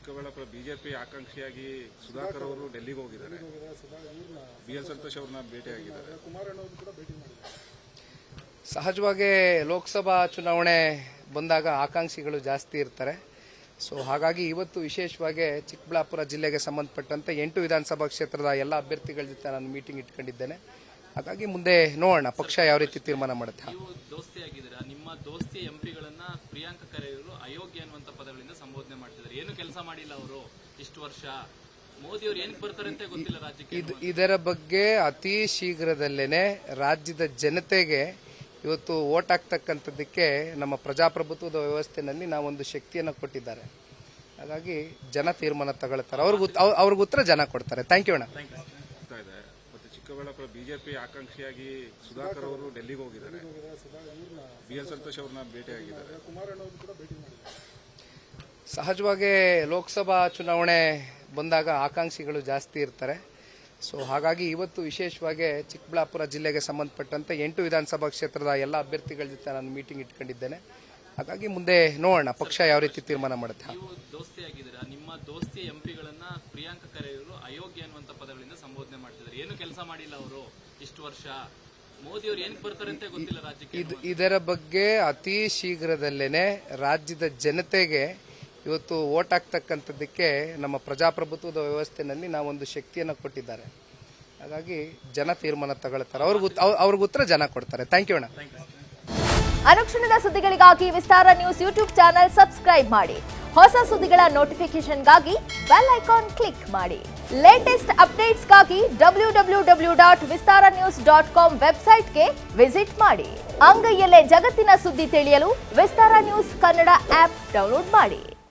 Chikkaballapur BJP ಆಕಾಂಕ್ಷಿಯಾಗಿ Sudhakar ಅವರು ಡೆಲ್ಲಿಗೆ ಹೋಗಿದ್ದಾರೆ. BL ಸಂತೋಷ್ ಅವರನ್ನ ಭೇಟಿಯಾಗಿದ್ದಾರೆ. ಸಹಜವಾಗಿ ಲೋಕಸಭಾ ಚುನಾವಣೆ ಬಂದಾಗ ಆಕಾಂಕ್ಷಿಗಳು ಜಾಸ್ತಿ ಇರ್ತಾರೆ. ಸೊ ಹಾಗಾಗಿ ಇವತ್ತು ವಿಶೇಷವಾಗಿ ಚಿಕ್ಕಬಳ್ಳಾಪುರ ಜಿಲ್ಲೆಗೆ ಸಂಬಂಧಪಟ್ಟಂತೆ 8 ವಿಧಾನಸಭಾ ಕ್ಷೇತ್ರದ ಎಲ್ಲ ಅಭ್ಯರ್ಥಿಗಳ ಜೊತೆ ನಾನು ಮೀಟಿಂಗ್ ಇಟ್ಕೊಂಡಿದ್ದೇನೆ. ಹಾಗಾಗಿ ಮುಂದೆ ನೋಡೋಣ ಪಕ್ಷ ಯಾವ ರೀತಿ ತೀರ್ಮಾನ ಮಾಡುತ್ತೆ. ನೀವು ದೋಸ್ತಿಯಾಗಿದ್ದೀರಾ, ನಿಮ್ಮ ದೋಸ್ತಿ ಎಂಪಿಗಳನ್ನ ಪ್ರಿಯಾಂಕ ಖರ್ಗೆ ಅಯೋಗ್ಯ ಅನ್ನುವಂತ ಪದಗಳಿಂದ ಸಂಬೋಧನೆ ಮಾಡ್ತಿದ್ದಾರೆ. ಏನು ಕೆಲಸ ಮಾಡಿಲ್ಲ ಅವರು ಇಷ್ಟು ವರ್ಷ. ಮೋದಿ ಅವರು ಏನಕ್ಕೆ ಬರ್ತಾರೆ ಅಂತ ಗೊತ್ತಿಲ್ಲ ರಾಜ್ಯಕ್ಕೆ. ಇದರ ಬಗ್ಗೆ ಅತಿ ಶೀಘ್ರದಲ್ಲೇನೆ ರಾಜ್ಯದ ಜನತೆಗೆ ಇವತ್ತು ವೋಟ್ ಹಾಕ್ತಕ್ಕಂಥದ್ದಕ್ಕೆ ನಮ್ಮ ಪ್ರಜಾಪ್ರಭುತ್ವದ ವ್ಯವಸ್ಥೆಯಲ್ಲಿ ನಾವೊಂದು ಶಕ್ತಿಯನ್ನು ಕೊಟ್ಟಿದ್ದಾರೆ. ಹಾಗಾಗಿ ಜನ ತೀರ್ಮಾನ ತಗೊಳ್ತಾರೆ. ಅವ್ರಿಗೆ ಉತ್ತರ ಜನ ಕೊಡ್ತಾರೆ. ಥ್ಯಾಂಕ್ ಯು ಅಣ್ಣ. ಮತ್ತೆ ಚಿಕ್ಕಬಳ್ಳಾಪುರ ಬಿಜೆಪಿ ಆಕಾಂಕ್ಷಿಯಾಗಿ ಸುಧಾಕರ್ ಅವರು ಡೆಲ್ಲಿಗೆ ಹೋಗಿದ್ದಾರೆ. BL ಸಂತೋಷ್ ಅವರನ್ನ ಭೇಟಿಯಾಗಿದ್ದಾರೆ. ಸಹಜವಾಗಿ ಲೋಕಸಭಾ ಚುನಾವಣೆ ಬಂದಾಗ ಆಕಾಂಕ್ಷಿಗಳು ಜಾಸ್ತಿ ಇರ್ತಾರೆ. ಸೊ ಹಾಗಾಗಿ ಇವತ್ತು ವಿಶೇಷವಾಗಿ ಚಿಕ್ಕಬಳ್ಳಾಪುರ ಜಿಲ್ಲೆಗೆ ಸಂಬಂಧಪಟ್ಟಂತೆ 8 ವಿಧಾನಸಭಾ ಕ್ಷೇತ್ರದ ಎಲ್ಲ ಅಭ್ಯರ್ಥಿಗಳ ಜೊತೆ ನಾನು ಮೀಟಿಂಗ್ ಇಟ್ಕೊಂಡಿದ್ದೇನೆ. ಹಾಗಾಗಿ ಮುಂದೆ ನೋಡೋಣ ಪಕ್ಷ ಯಾವ ರೀತಿ ತೀರ್ಮಾನ ಮಾಡುತ್ತೆ. ನೀವು ದೋಸ್ತಿಯಾಗಿದ್ದೀರಾ, ನಿಮ್ಮ ದೋಸ್ತಿ ಎಂಪಿಗಳನ್ನ ಪ್ರಿಯಾಂಕ ಖರ್ಗೆ ಅಯೋಗ್ಯ ಅನ್ನುವಂತ ಪದಗಳಿಂದ ಸಂಬೋಧನೆ ಮಾಡ್ತಿದ್ದಾರೆ. ಏನು ಕೆಲಸ ಮಾಡಿಲ್ಲ ಅವರು ಇಷ್ಟು ವರ್ಷ. ಮೋದಿ ಅವರು ಏನಕ್ಕೆ ಬರ್ತಾರೆ ಅಂತ ಗೊತ್ತಿಲ್ಲ ರಾಜ್ಯಕ್ಕೆ. ಇದರ ಬಗ್ಗೆ ಅತಿ ಶೀಘ್ರದಲ್ಲೇನೆ ರಾಜ್ಯದ ಜನತೆಗೆ ಇವತ್ತು ವೋಟ್ ಹಾಕ್ತಕ್ಕಂಥದ್ದಕ್ಕೆ ನಮ್ಮ ಪ್ರಜಾಪ್ರಭುತ್ವದ ವ್ಯವಸ್ಥೆಯಲ್ಲಿ ನಾವೊಂದು ಶಕ್ತಿಯನ್ನು ಕೊಟ್ಟಿದ್ದಾರೆ. ಹಾಗಾಗಿ ಜನ ತೀರ್ಮಾನ ತಗೊಳ್ತಾರೆ. ಅವ್ರಿಗೆ ಉತ್ತರ ಜನ ಕೊಡ್ತಾರೆ. ಥ್ಯಾಂಕ್ ಯು ಅಣ್ಣ. ಅನುಕ್ಷಣದ ಸುದ್ದಿಗಳಿಗಾಗಿ ವಿಸ್ತಾರ ನ್ಯೂಸ್ ಯೂಟ್ಯೂಬ್ ಚಾನೆಲ್ ಸಬ್ಸ್ಕ್ರೈಬ್ ಮಾಡಿ. ಹೊಸ ಸುದ್ದಿಗಳ ನೋಟಿಫಿಕೇಶನ್ಗಾಗಿ ಬೆಲ್ ಐಕಾನ್ ಕ್ಲಿಕ್ ಮಾಡಿ. ಲೇಟೆಸ್ಟ್ ಅಪ್ಡೇಟ್ಸ್ಗಾಗಿ www.vistaranews.com ವೆಬ್ಸೈಟ್ಗೆ ವಿಸಿಟ್ ಮಾಡಿ. ಅಂಗೈಯಲ್ಲೇ ಜಗತ್ತಿನ ಸುದ್ದಿ ತಿಳಿಯಲು ವಿಸ್ತಾರ ನ್ಯೂಸ್ ಕನ್ನಡ ಆಪ್ ಡೌನ್ಲೋಡ್ ಮಾಡಿ.